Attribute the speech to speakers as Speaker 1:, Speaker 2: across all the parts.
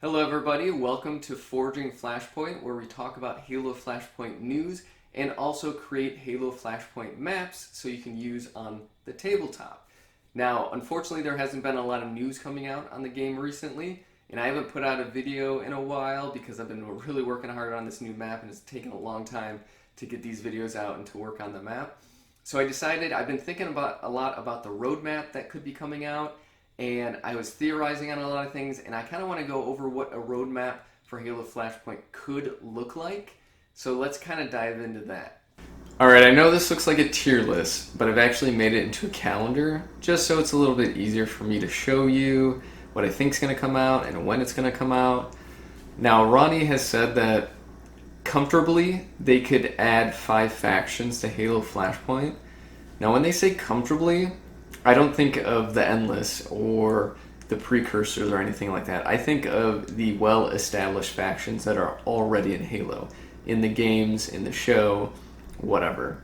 Speaker 1: Hello everybody, welcome to Forging Flashpoint, where we talk about Halo Flashpoint news and also create Halo Flashpoint maps so you can use on the tabletop. Now, unfortunately there hasn't been a lot of news coming out on the game recently, and I haven't put out a video in a while because I've been really working hard on this new map and it's taken a long time to get these videos out and to work on the map. So I decided, I've been thinking about a lot about the roadmap that could be coming out, and I was theorizing on a lot of things, and I kind of want to go over what a roadmap for Halo Flashpoint could look like. So let's kind of dive into that. Alright, I know this looks like a tier list, but I've actually made it into a calendar, just so it's a little bit easier for me to show you what I think is going to come out and when it's going to come out. Now, Ronnie has said that comfortably they could add 5 factions to Halo Flashpoint. Now, when they say comfortably, I don't think of the Endless or the Precursors or anything like that. I think of the well-established factions that are already in Halo, in the games, in the show, whatever.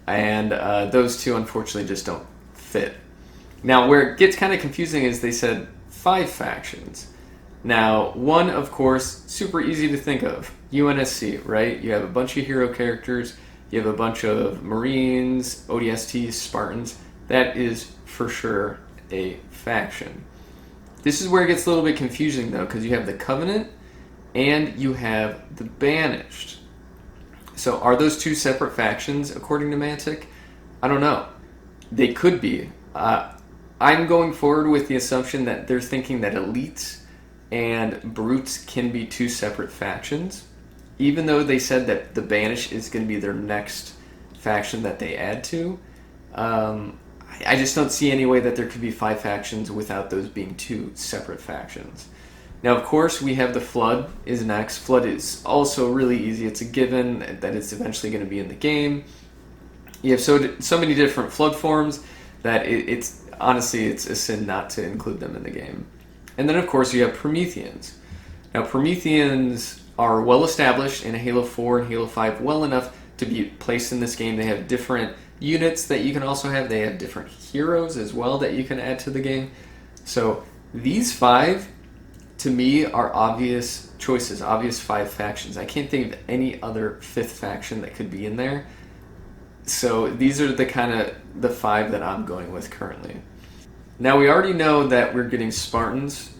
Speaker 1: And those two, unfortunately, just don't fit. Now, where it gets kind of confusing is they said 5 factions. Now, one, of course, super easy to think of. UNSC, right? You have a bunch of hero characters. You have a bunch of Marines, ODSTs, Spartans. That is for sure a faction. This is where it gets a little bit confusing though, because you have the Covenant and you have the Banished. So are those two separate factions according to Mantic? I don't know. They could be. I'm going forward with the assumption that they're thinking that Elites and Brutes can be two separate factions, even though they said that the Banished is going to be their next faction that they add to. I just don't see any way that there could be 5 factions without those being 2 separate factions. Now, of course, we have the Flood is next. Flood is also really easy. It's a given that it's eventually going to be in the game. You have so many different Flood forms that it's honestly it's a sin not to include them in the game. And then, of course, you have Prometheans. Now, Prometheans are well established in Halo 4 and Halo 5 well enough to be placed in this game. They have different units that you can also have. They have different heroes as well that you can add to the game. So these 5, to me, are obvious choices, obvious 5 factions. I can't think of any other 5th faction that could be in there. So these are the 5 that I'm going with currently. Now, we already know that we're getting Spartans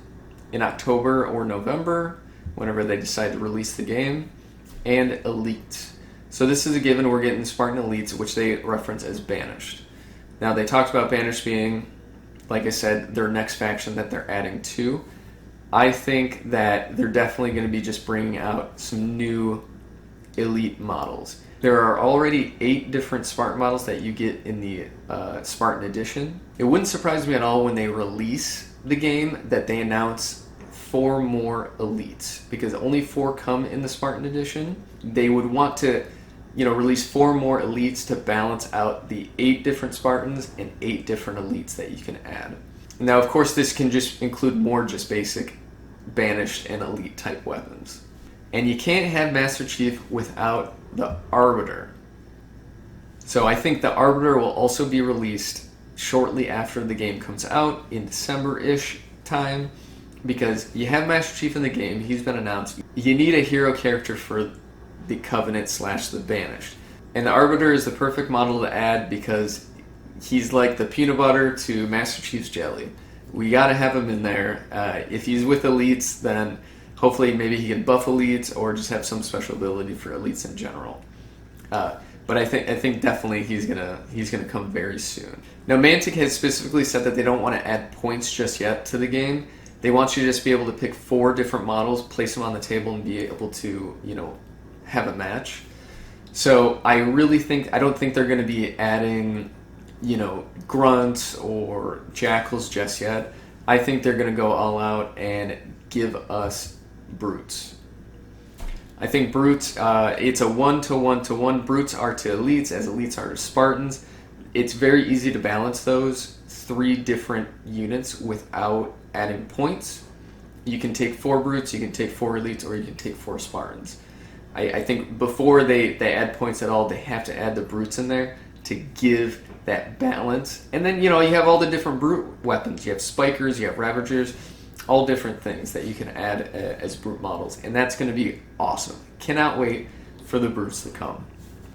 Speaker 1: in October or November, whenever they decide to release the game, and Elite. So this is a given. We're getting Spartan Elites, which they reference as Banished. Now, they talked about Banished being, like I said, their next faction that they're adding to. I think that they're definitely going to be just bringing out some new Elite models. There are already 8 different Spartan models that you get in the Spartan Edition. It wouldn't surprise me at all when they release the game that they announce 4 more Elites, because only 4 come in the Spartan Edition. They would want to release 4 more Elites to balance out the 8 different Spartans and 8 different Elites that you can add. Now, of course, this can just include more just basic Banished and Elite type weapons. And you can't have Master Chief without the Arbiter. So I think the Arbiter will also be released shortly after the game comes out, in December-ish time, because you have Master Chief in the game, he's been announced. You need a hero character for the Covenant / the Banished. And the Arbiter is the perfect model to add because he's like the peanut butter to Master Chief's jelly. We gotta have him in there. If he's with Elites, then hopefully maybe he can buff Elites or just have some special ability for Elites in general. But I think definitely he's gonna come very soon. Now, Mantic has specifically said that they don't want to add points just yet to the game. They want you to just be able to pick 4 different models, place them on the table, and be able to have a match. So I don't think they're going to be adding grunts or jackals just yet. I think they're going to go all out and give us brutes. I think brutes, it's a 1-to-1-to-1. Brutes are to elites as elites are to Spartans. It's very easy to balance those 3 different units without adding points. You can take 4 brutes, you can take 4 elites, or you can take 4 Spartans. I think before they add points at all, they have to add the brutes in there to give that balance. And then, you have all the different brute weapons. You have spikers, you have ravagers, all different things that you can add as brute models, and that's going to be awesome. Cannot wait for the brutes to come.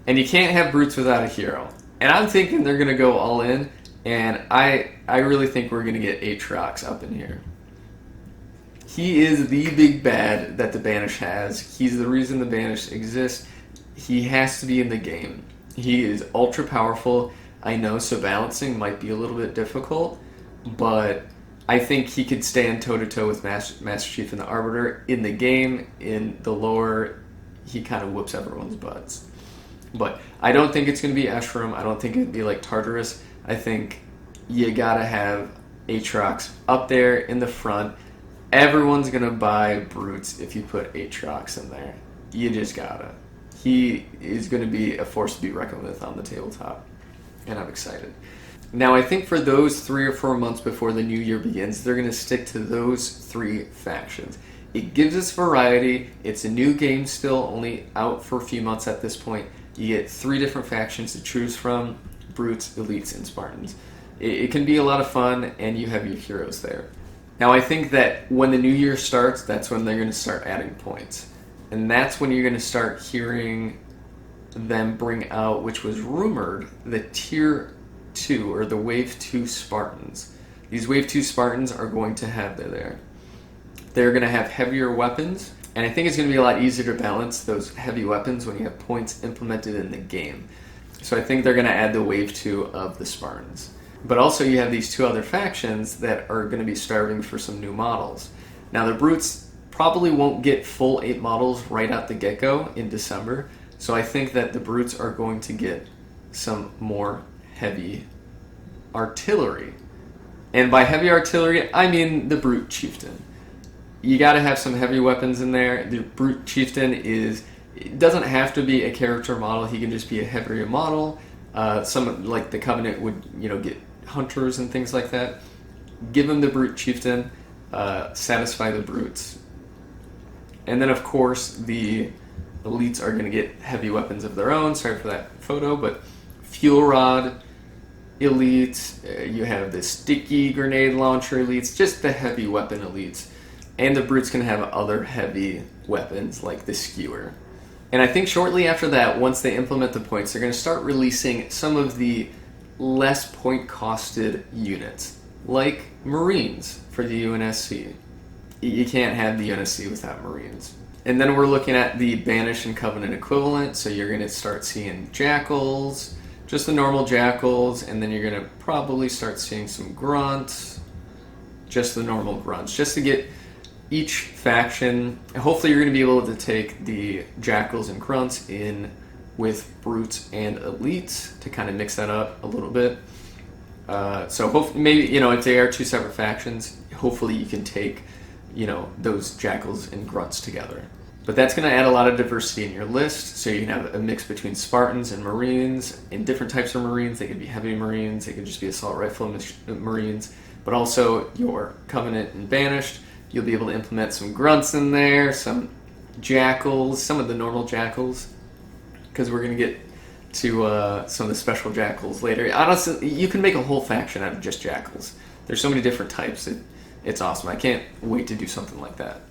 Speaker 1: And you can't have brutes without a hero. And I'm thinking they're going to go all in, and I really think we're going to get Aatrox up in here. He is the big bad that the Banish has. He's the reason the Banish exists. He has to be in the game. He is ultra powerful. I know, so balancing might be a little bit difficult, but I think he could stand toe-to-toe with Master Chief and the Arbiter. In the game, in the lore, he kind of whoops everyone's butts. But I don't think it's going to be Eshram. I don't think it'd be like Tartarus. I think you gotta have Aatrox up there in the front. Everyone's going to buy brutes if you put Aatrox in there. You just gotta. He is going to be a force to be reckoned with on the tabletop, and I'm excited. Now, I think for those 3 or 4 months before the new year begins, they're going to stick to those 3 factions. It gives us variety. It's a new game still, only out for a few months at this point. You get 3 different factions to choose from: brutes, elites, and Spartans. It can be a lot of fun, and you have your heroes there. Now, I think that when the new year starts, that's when they're going to start adding points. And that's when you're going to start hearing them bring out, which was rumored, the Tier 2 or the Wave 2 Spartans. These Wave 2 Spartans are going to have they're going to have heavier weapons, and I think it's going to be a lot easier to balance those heavy weapons when you have points implemented in the game. So I think they're going to add the Wave 2 of the Spartans. But also you have these 2 other factions that are going to be starving for some new models. Now the brutes probably won't get full 8 models right out the get-go in December, so I think that the brutes are going to get some more heavy artillery. And by heavy artillery, I mean the brute chieftain. You got to have some heavy weapons in there. The brute chieftain it doesn't have to be a character model. He can just be a heavier model. Some like the Covenant would, get hunters and things like that. Give him the brute chieftain. Satisfy the brutes. And then, of course, the elites are going to get heavy weapons of their own. Sorry for that photo, but fuel rod elites. You have the sticky grenade launcher elites. Just the heavy weapon elites. And the brutes can have other heavy weapons like the skewer. And I think shortly after that, once they implement the points, they're going to start releasing some of the less point-costed units, like Marines for the UNSC. You can't have the UNSC without Marines. And then we're looking at the Banish and Covenant equivalent, so you're going to start seeing Jackals, just the normal Jackals, and then you're going to probably start seeing some Grunts, just the normal Grunts, just to get each faction. Hopefully you're going to be able to take the Jackals and Grunts in with brutes and elites to kind of mix that up a little bit. So hopefully, maybe, if they are 2 separate factions, hopefully you can take, those Jackals and Grunts together. But that's going to add a lot of diversity in your list, so you can have a mix between Spartans and Marines, and different types of Marines. They could be heavy Marines, they could just be assault rifle Marines, but also your Covenant and Banished. You'll be able to implement some Grunts in there, some Jackals, some of the normal Jackals, because we're going to get to some of the special Jackals later. Honestly, you can make a whole faction out of just Jackals. There's so many different types. It's awesome. I can't wait to do something like that.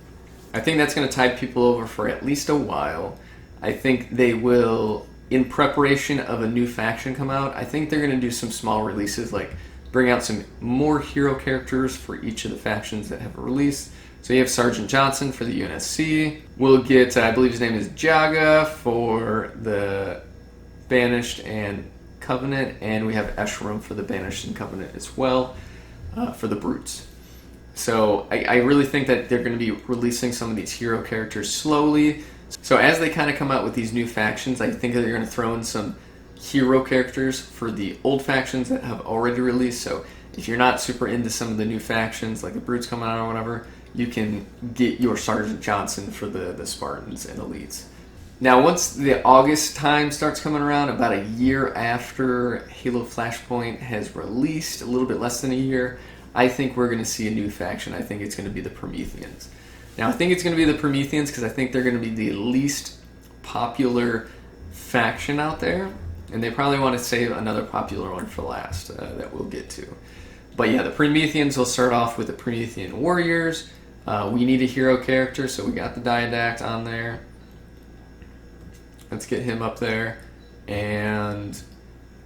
Speaker 1: I think that's going to tide people over for at least a while. I think they will, in preparation of a new faction come out, I think they're going to do some small releases, like bring out some more hero characters for each of the factions that have a release. So you have Sergeant Johnson for the UNSC. We'll get, I believe his name is Jaga for the Banished and Covenant, and we have Eshram for the Banished and Covenant as well, for the brutes. So I really think that they're going to be releasing some of these hero characters slowly. So as they kind of come out with these new factions, I think that they're going to throw in some hero characters for the old factions that have already released. So if you're not super into some of the new factions, like the brutes coming out or whatever, you can get your Sergeant Johnson for the Spartans and elites. Now, once the August time starts coming around, about a year after Halo Flashpoint has released, a little bit less than a year, I think we're going to see a new faction. I think it's going to be the Prometheans. Now, I think it's going to be the Prometheans because I think they're going to be the least popular faction out there, and they probably want to save another popular one for last that we'll get to. But yeah, the Prometheans will start off with the Promethean Warriors. We need a hero character, so we got the Diadact on there. Let's get him up there. And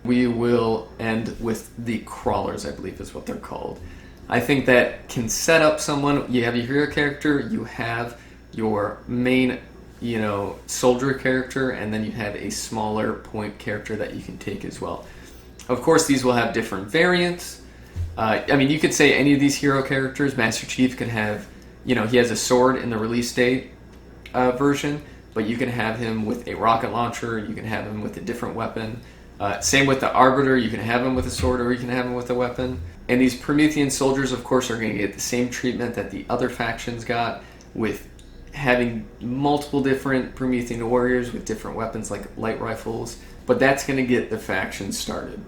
Speaker 1: we will end with the Crawlers, I believe is what they're called. I think that can set up someone. You have your hero character, you have your main, soldier character, and then you have a smaller point character that you can take as well. Of course, these will have different variants. You could say any of these hero characters, Master Chief could have, he has a sword in the release date version, but you can have him with a rocket launcher, you can have him with a different weapon. Same with the Arbiter, you can have him with a sword or you can have him with a weapon. And these Promethean soldiers, of course, are going to get the same treatment that the other factions got, with having multiple different Promethean warriors with different weapons like light rifles, but that's going to get the factions started.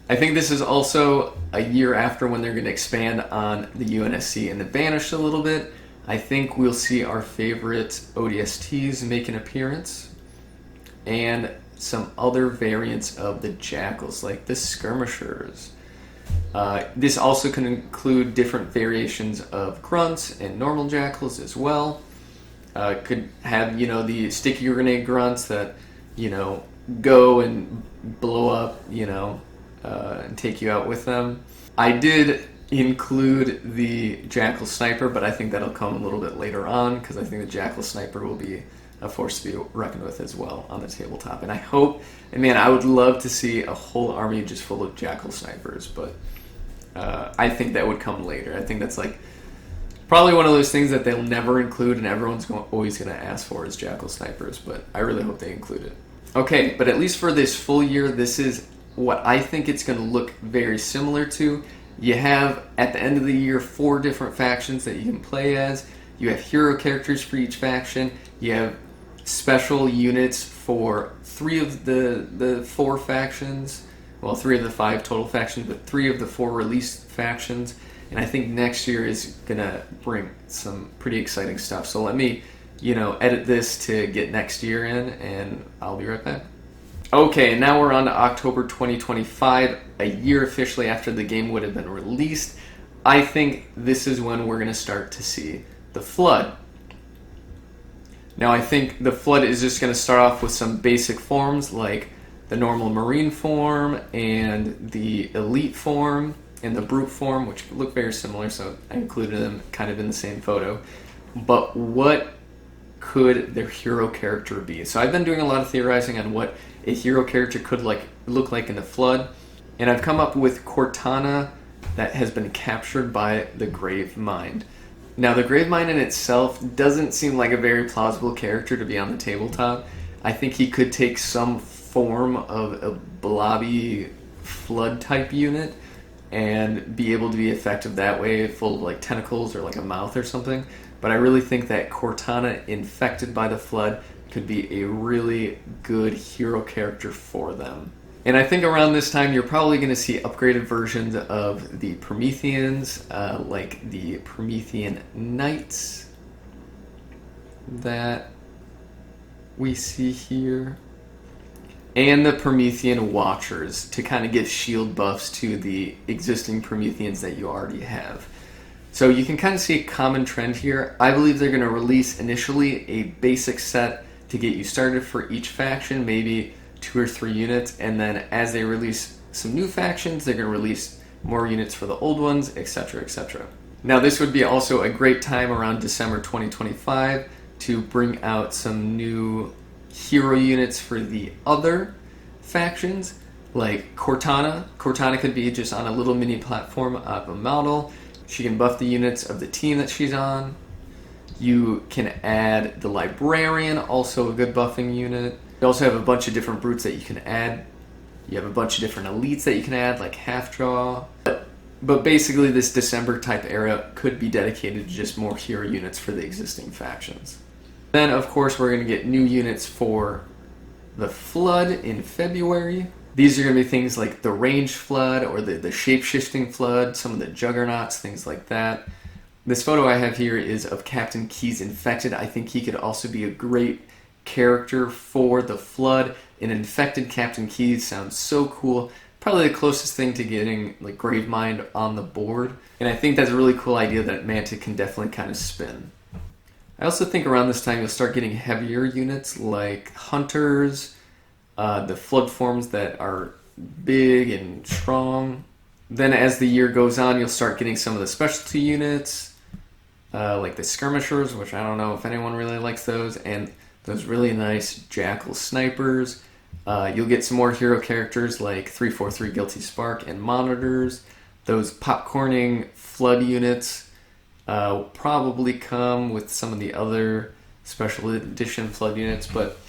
Speaker 1: I think this is also a year after when they're going to expand on the UNSC and the Banished a little bit. I think we'll see our favorite ODSTs make an appearance, and some other variants of the Jackals, like the Skirmishers. This also can include different variations of Grunts and normal Jackals as well. Could have, the sticky grenade Grunts that, go and blow up, and take you out with them. I did include the Jackal Sniper, but I think that'll come a little bit later on, because I think the Jackal Sniper will be a force to be reckoned with as well on the tabletop. And I hope, I would love to see a whole army just full of Jackal Snipers, but I think that would come later. I think that's probably one of those things that they'll never include, and everyone's always going to ask for is Jackal Snipers, but I really hope they include it. Okay, but at least for this full year, this is what I think it's going to look very similar to. You have, at the end of the year, 4 different factions that you can play as. You have hero characters for each faction. You have special units for 3 of the 4 factions. Well, 3 of the 5 total factions, but 3 of the 4 released factions. And I think next year is going to bring some pretty exciting stuff. So let me, edit this to get next year in, and I'll be right back. Okay, and now we're on to October 2025, a year officially after the game would have been released. I think this is when we're going to start to see the Flood. Now, I think the Flood is just going to start off with some basic forms like the normal Marine form and the Elite form and the Brute form, which look very similar, so I included them kind of in the same photo. But what could their hero character be? So I've been doing a lot of theorizing on what a hero character could look like in the Flood, and I've come up with Cortana that has been captured by the Grave Mind. Now, the Grave Mind in itself doesn't seem like a very plausible character to be on the tabletop. I think he could take some form of a blobby Flood type unit and be able to be effective that way, full of tentacles or a mouth or something. But I really think that Cortana infected by the Flood could be a really good hero character for them. And I think around this time you're probably going to see upgraded versions of the Prometheans, like the Promethean Knights that we see here, and the Promethean Watchers to kind of give shield buffs to the existing Prometheans that you already have. So you can kind of see a common trend here. I believe they're going to release initially a basic set to get you started for each faction, maybe 2 or 3 units, and then as they release some new factions, they're going to release more units for the old ones, etc., etc. Now, this would be also a great time around December 2025 to bring out some new hero units for the other factions, like Cortana. Cortana could be just on a little mini platform of a model. She can buff the units of the team that she's on. You can add the Librarian, also a good buffing unit. You also have a bunch of different brutes that you can add. You have a bunch of different elites that you can add, like Half-Draw. But basically, this December type era could be dedicated to just more hero units for the existing factions. Then, of course, we're going to get new units for the Flood in February. These are going to be things like the Ranged Flood or the Shape-Shifting Flood, some of the Juggernauts, things like that. This photo I have here is of Captain Keyes Infected. I think he could also be a great character for the Flood. An infected Captain Keyes sounds so cool. probably the closest thing to getting like Gravemind on the board. And I think that's a really cool idea that Mantic can definitely kind of spin. I also think around this time you'll start getting heavier units like Hunters, the Flood forms that are big and strong. Then as the year goes on, you'll start getting some of the specialty units, like the Skirmishers, which I don't know if anyone really likes those, and those really nice Jackal Snipers. You'll get some more hero characters like 343 Guilty Spark and Monitors. Those popcorning Flood units will probably come with some of the other special edition Flood units, but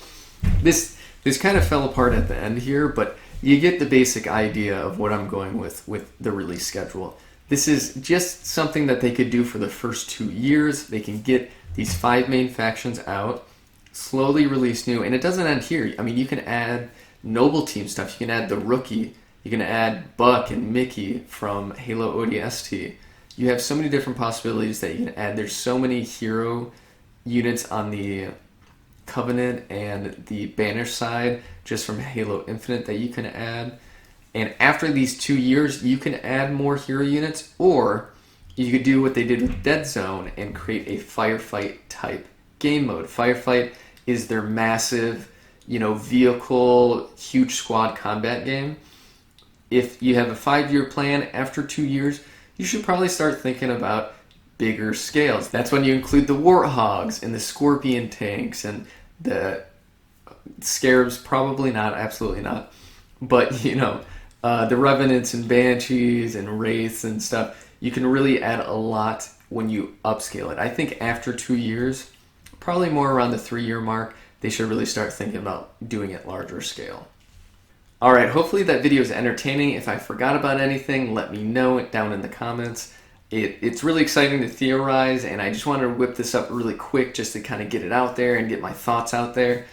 Speaker 1: this kind of fell apart at the end here, but you get the basic idea of what I'm going with the release schedule. This is just something that they could do for the first 2 years. They can get these 5 main factions out, slowly release new, and it doesn't end here. I mean, you can add Noble Team stuff. You can add the Rookie. You can add Buck and Mickey from Halo ODST. You have so many different possibilities that you can add. There's so many hero units on the Covenant and the Banish side just from Halo Infinite that you can add. And after these 2 years, you can add more hero units, or you could do what they did with Dead Zone and create a firefight type game mode. Firefight is their massive, vehicle, huge squad combat game. If you have a 5-year plan, after 2 years, you should probably start thinking about bigger scales. That's when you include the Warthogs and the Scorpion tanks and the Scarabs, probably not, absolutely not. But, the Revenants and Banshees and Wraiths and stuff, you can really add a lot when you upscale it. I think after 2 years, probably more around the 3-year mark, they should really start thinking about doing it larger scale. Alright, hopefully that video is entertaining. If I forgot about anything, let me know it down in the comments. It's really exciting to theorize, and I just wanted to whip this up really quick just to kind of get it out there and get my thoughts out there.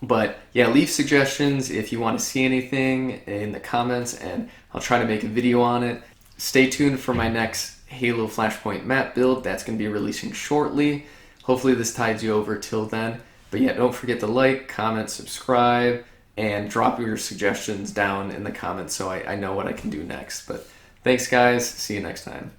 Speaker 1: But yeah, leave suggestions if you want to see anything in the comments, and I'll try to make a video on it. Stay tuned for my next Halo Flashpoint map build. That's going to be releasing shortly. Hopefully this tides you over till then. But yeah, don't forget to like, comment, subscribe, and drop your suggestions down in the comments so I know what I can do next. But thanks guys, see you next time.